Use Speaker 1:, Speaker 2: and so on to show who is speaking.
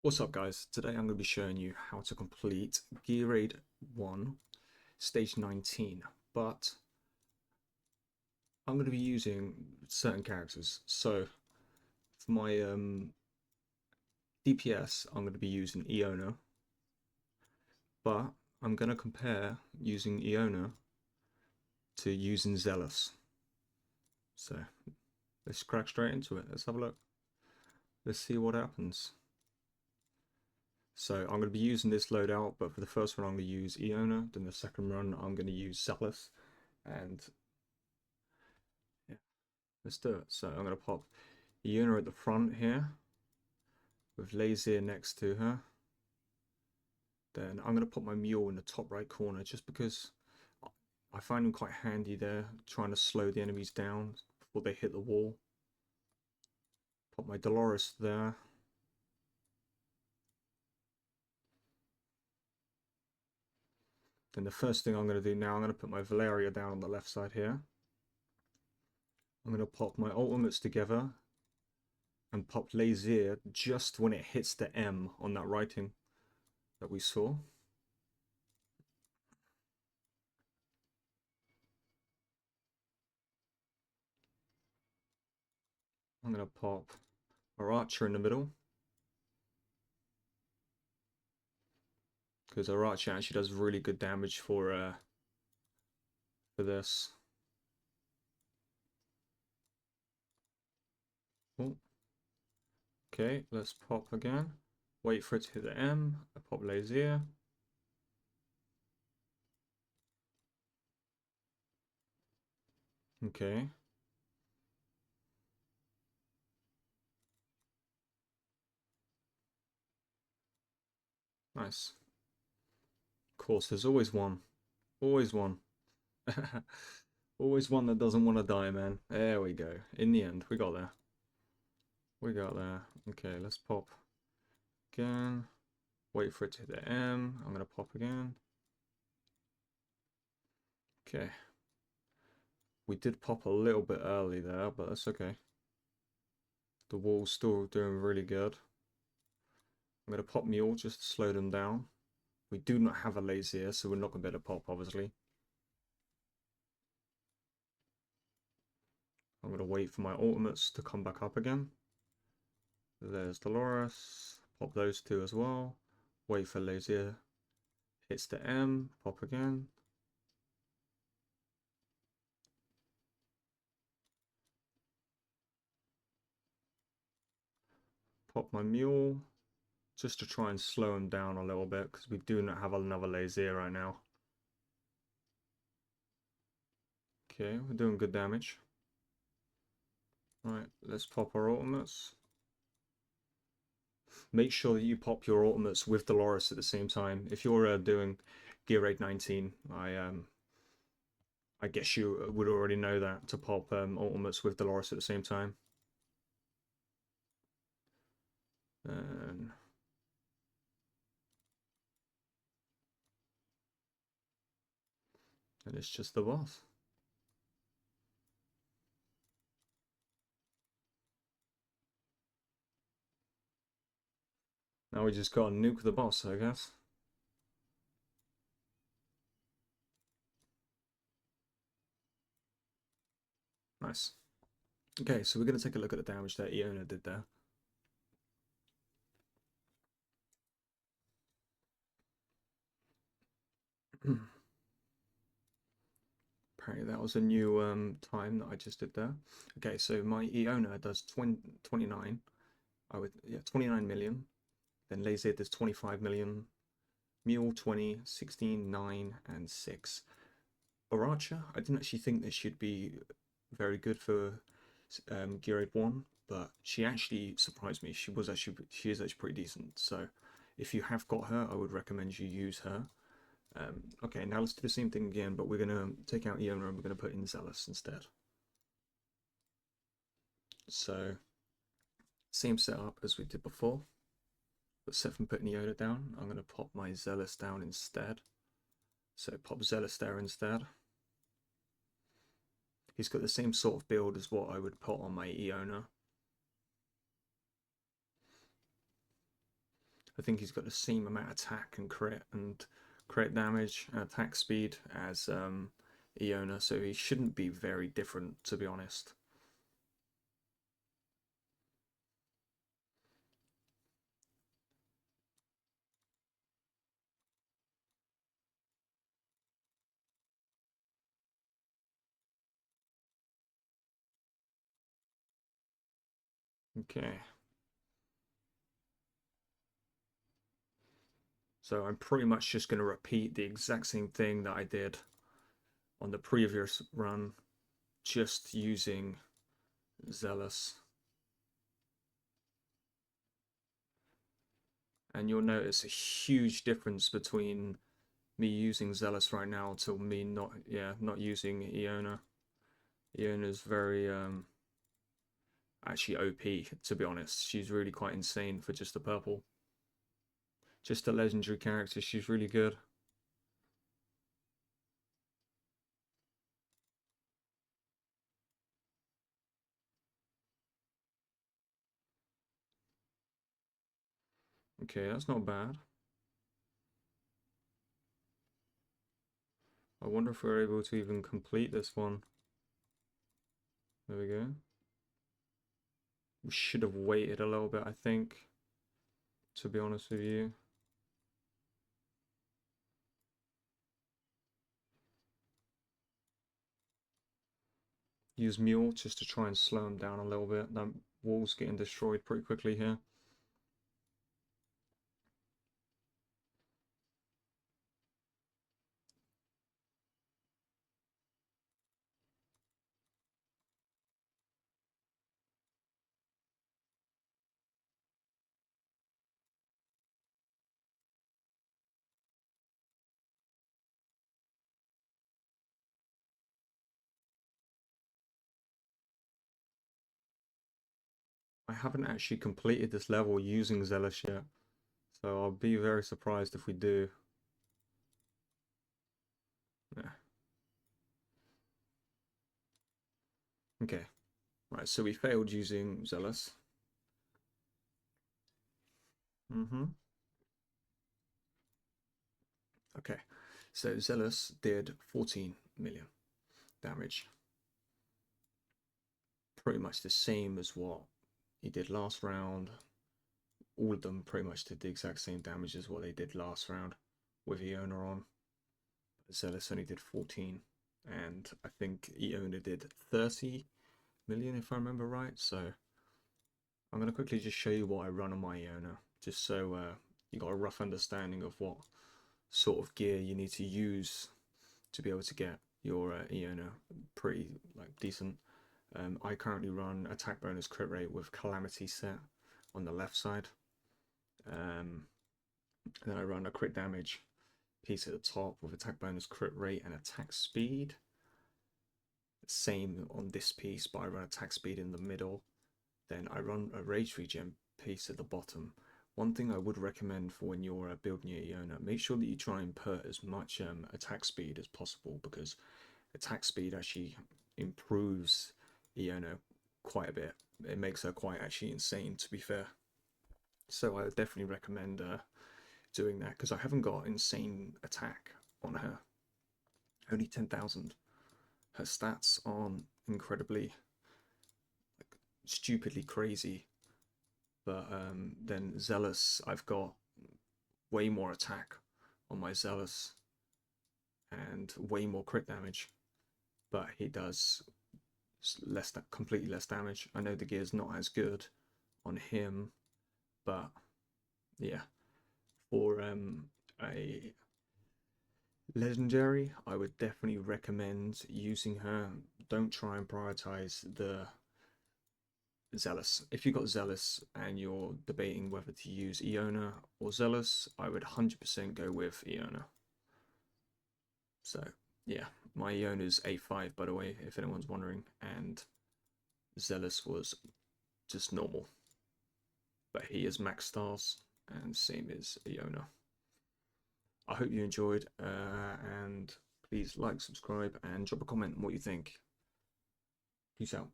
Speaker 1: What's up guys, today I'm going to be showing you how to complete Gear Raid 1 Stage 19, but I'm going to be using certain characters. So for my DPS I'm going to be using Eona, but I'm going to compare using Eona to using Zealus. So let's crack straight into it, let's have a look, let's see what happens. So I'm going to be using this loadout, but for the first one I'm going to use Eona, then the second run I'm going to use Zealus, and yeah, let's do it. So I'm going to pop Eona at the front here, with Lazier next to her. Then I'm going to put my mule in the top right corner, just because I find him quite handy there, trying to slow the enemies down before they hit the wall. Put my Dolores there. Then the first thing I'm going to do now, I'm going to put my Valeria down on the left side here. I'm going to pop my ultimates together and pop Lazier just when it hits the M on that writing that we saw. I'm going to pop our archer in the middle, because our archer actually does really good damage for this. Oh. Okay, let's pop again. Wait for it to hit the M. I pop Lazier. Okay. Nice. Of course, there's always one. Always one. Always one that doesn't want to die, man. There we go. In the end, we got there. We got there. Okay, let's pop again. Wait for it to hit the M. I'm going to pop again. Okay. We did pop a little bit early there, but that's okay. The wall's still doing really good. I'm going to pop Mule just to slow them down. We do not have a Lazier, so we're not going to be able to pop, obviously. I'm going to wait for my ultimates to come back up again. There's Dolores. Pop those two as well. Wait for Lazier. Hits the M. Pop again. Pop my mule. Just to try and slow him down a little bit, because we do not have another Lazier right now. Okay, we're doing good damage. Right, let's pop our ultimates. Make sure that you pop your ultimates with Dolores at the same time. If you're doing Gear Raid 19, I guess you would already know that, to pop ultimates with Dolores at the same time. And it's just the boss. Now we just gotta nuke the boss, I guess. Nice. Okay, so we're gonna take a look at the damage that Eona did there. Apparently that was a new time that I just did there. Okay, so my Eona does 29. I would, yeah, 29 million. Then Lazy does 25 million. Mule 20, 16, 9, and 6. Aracha, I didn't actually think that she'd be very good for Gear Raid 1, but she actually surprised me. She is actually pretty decent. So if you have got her, I would recommend you use her. Okay, now let's do the same thing again, but we're going to take out Eona and we're going to put in Zealus instead. So, same setup as we did before, but except from putting Eona down, I'm going to pop my Zealous down instead. So pop Zealous there instead. He's got the same sort of build as what I would put on my Eona. I think he's got the same amount of attack and crit damage and attack speed as Eona, so he shouldn't be very different, to be honest. Okay. So I'm pretty much just going to repeat the exact same thing that I did on the previous run, just using Zealous. And you'll notice a huge difference between me using Zealous right now to me not using Eona. Eona's very actually OP, to be honest. She's really quite insane for just the purple. Just a legendary character, she's really good. Okay, that's not bad. I wonder if we're able to even complete this one. There we go. We should have waited a little bit, I think, to be honest with you. Use Mule just to try and slow him down a little bit. That wall's getting destroyed pretty quickly here. I haven't actually completed this level using Zealous yet, so I'll be very surprised if we do. Yeah. Okay, right, so we failed using Zealous. Okay, so Zealous did 14 million damage. Pretty much the same as what he did last round. All of them pretty much did the exact same damage as what they did last round with Eona on. Zealous only did 14, and I think Eona did 30 million if I remember right. So I'm going to quickly just show you what I run on my Eona, just so you got a rough understanding of what sort of gear you need to use to be able to get your Eona pretty decent. I currently run attack bonus crit rate with Calamity set on the left side. And then I run a crit damage piece at the top with attack bonus crit rate and attack speed. Same on this piece, but I run attack speed in the middle. Then I run a rage regen piece at the bottom. One thing I would recommend for when you're building your Eona, make sure that you try and put as much attack speed as possible, because attack speed actually improves Eona quite a bit. It makes her quite actually insane, to be fair. So I would definitely recommend doing that, because I haven't got insane attack on her. Only 10,000. Her stats aren't incredibly stupidly crazy, but then Zealous, I've got way more attack on my Zealous and way more crit damage, but he does completely less damage. I know the gear's not as good on him, but yeah, for a legendary, I would definitely recommend using her. Don't try and prioritize the Zealous. If you've got Zealous and you're debating whether to use Eona or Zealous, I would 100% go with Eona. So yeah, my Eona's A5, by the way, if anyone's wondering, and Zealous was just normal. But he is max stars, and same as Eona. I hope you enjoyed, and please like, subscribe, and drop a comment on what you think. Peace out.